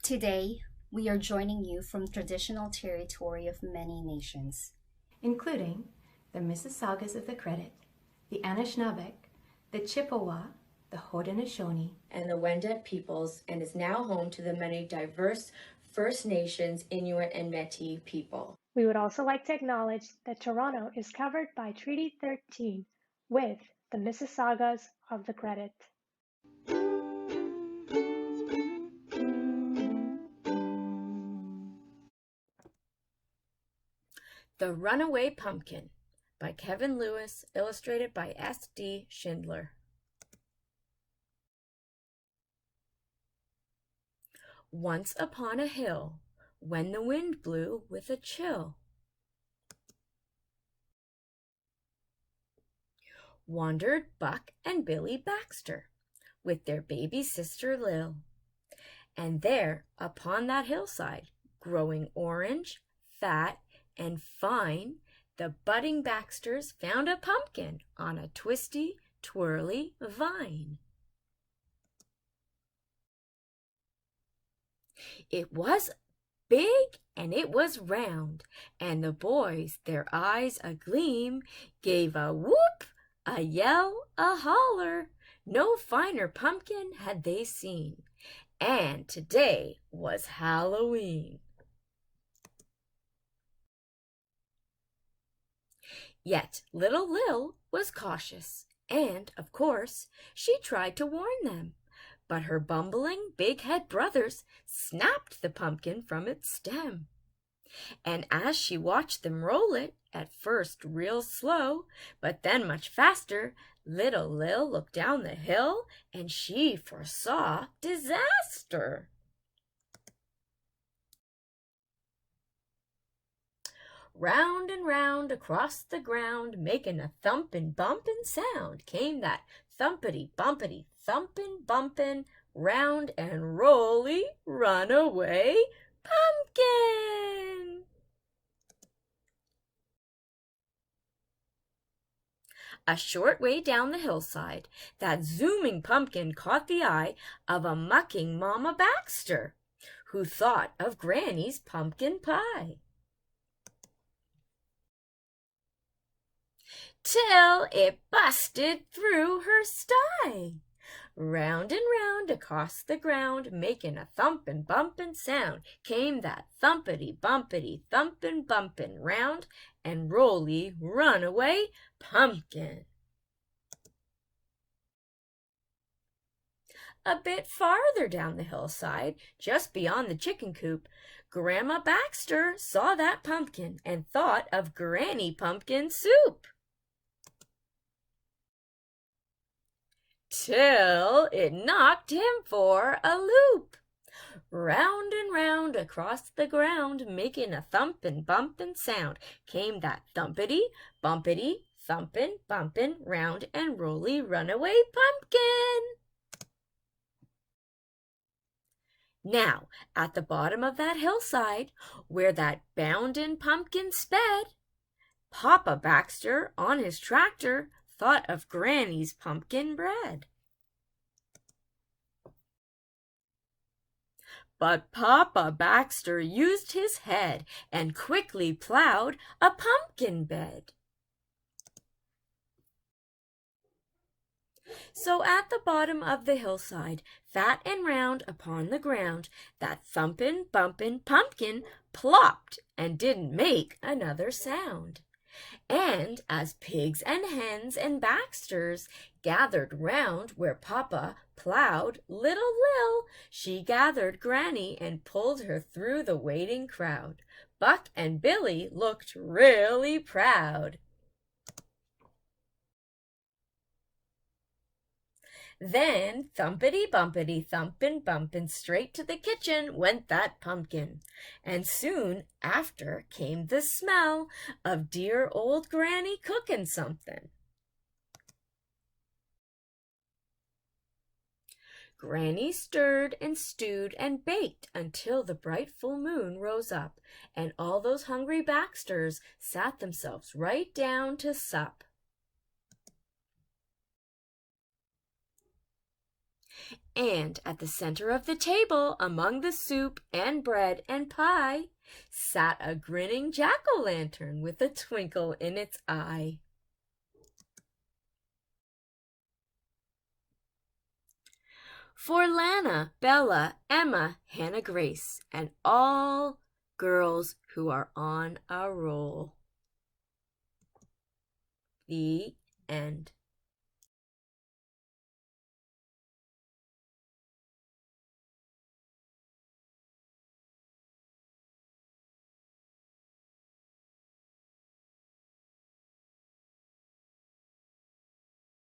Today, we are joining you from traditional territory of many nations, including the Mississaugas of the Credit, the Anishinaabeg, the Chippewa, the Haudenosaunee, and the Wendat peoples, and is now home to the many diverse First Nations, Inuit, and Métis people. We would also like to acknowledge that Toronto is covered by Treaty 13 with the Mississaugas of the Credit. The Runaway Pumpkin by Kevin Lewis, illustrated by S.D. Schindler. Once upon a hill, when the wind blew with a chill, wandered Buck and Billy Baxter with their baby sister Lil. And there, upon that hillside, growing orange, fat, and fine, the budding Baxters found a pumpkin on a twisty, twirly vine. It was big and it was round, and the boys, their eyes agleam, gave a whoop, a yell, a holler. No finer pumpkin had they seen, and today was Halloween. Yet little Lil was cautious, and, of course, she tried to warn them. But her bumbling, big-head brothers snapped the pumpkin from its stem. And as she watched them roll it, at first real slow, but then much faster, little Lil looked down the hill, and she foresaw disaster. Round and round across the ground, making a thumpin' bumpin' sound, came that thumpity bumpity thumpin' bumpin' round and rolly runaway pumpkin. A short way down the hillside, that zooming pumpkin caught the eye of a mucking Mama Baxter, who thought of Granny's pumpkin pie. Till it busted through her sty. Round and round across the ground, making a thumpin' bumpin' sound, came that thumpity bumpity thumpin' bumpin' round and rolly runaway pumpkin. A bit farther down the hillside, just beyond the chicken coop, Grandma Baxter saw that pumpkin and thought of Granny Pumpkin Soup. Till it knocked him for a loop. Round and round across the ground, making a thumpin' bumpin' sound, came that thumpity bumpity thumpin' bumpin' round and rolly runaway pumpkin. Now, at the bottom of that hillside, where that boundin' pumpkin sped, Papa Baxter on his tractor thought of Granny's pumpkin bread. But Papa Baxter used his head and quickly plowed a pumpkin bed. So at the bottom of the hillside, fat and round upon the ground, that thumpin' bumpin' pumpkin plopped and didn't make another sound. And as pigs and hens and Baxters gathered round where Papa plowed little Lil, she gathered Granny and pulled her through the waiting crowd. Buck and Billy looked really proud. Then, thumpity-bumpity, thumpin' straight to the kitchen went that pumpkin. And soon after came the smell of dear old Granny cooking something. Granny stirred and stewed and baked until the bright full moon rose up, and all those hungry Baxters sat themselves right down to sup. And at the center of the table, among the soup and bread and pie, sat a grinning jack-o'-lantern with a twinkle in its eye. For Lana, Bella, Emma, Hannah Grace, and all girls who are on a roll. The end.